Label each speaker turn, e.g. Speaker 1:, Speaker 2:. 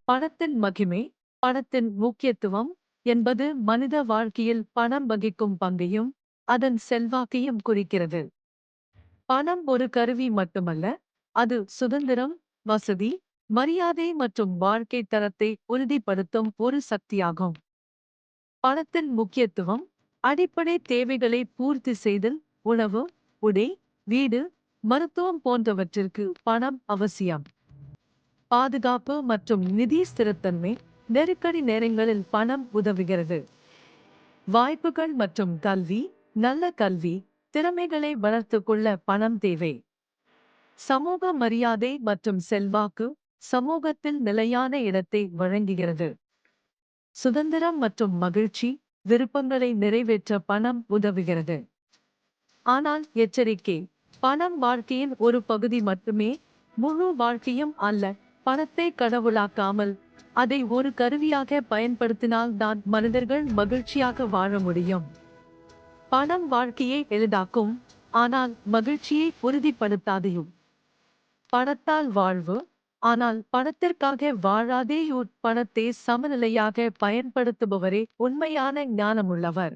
Speaker 1: பணத்தின் மகிமை, பணத்தின் முக்கியத்துவம் என்பது மனித வாழ்க்கையில் பணம் வகிக்கும் பங்கையும், அதன் செல்வாக்கையும் குறிக்கிறது. பணம் ஒரு கருவி மட்டுமல்ல, அது சுதந்திரம், வசதி, மரியாதை மற்றும் வாழ்க்கை தரத்தை உறுதிப்படுத்தும் ஒரு சக்தியாகும். பணத்தின் முக்கியத்துவம், அடிப்படை தேவைகளை பூர்த்தி செய்தல், உணவு, உடை, வீடு, மருத்துவம் போன்றவற்றிற்கு பணம் அவசியம். பாதுகாப்பு மற்றும் நிதி ஸ்திரத்தன்மை, நெருக்கடி நேரங்களில் பணம் உதவுகிறது. வாய்ப்புகள் மற்றும் கல்வி, நல்ல கல்வி, திறமைகளை வளர்த்துக் கொள்ள பணம் தேவை. சமூக மரியாதை மற்றும் செல்வாக்கு, சமூகத்தில் நிலையான இடத்தை வழங்குகிறது. சுதந்திரம் மற்றும் மகிழ்ச்சி, விருப்பங்களை நிறைவேற்ற பணம் உதவுகிறது. ஆனால் எச்சரிக்கை, பணம் வாழ்க்கையின் ஒரு பகுதி மட்டுமே, முழு வாழ்க்கையும் அல்ல. பணத்தை கடவுளாக்காமல், அதை ஒரு கருவியாக பயன்படுத்தினால் தான் மனிதர்கள் மகிழ்ச்சியாக வாழ முடியும். பணம் வாழ்க்கையை எளிதாக்கும், ஆனால் மகிழ்ச்சியை உறுதிப்படுத்தாதையும். பணத்தால் வாழ்வு, ஆனால் பணத்திற்காக வாழாதேயூர். பணத்தை சமநிலையாக பயன்படுத்துபவரே உண்மையான ஞானமுள்ளவர்.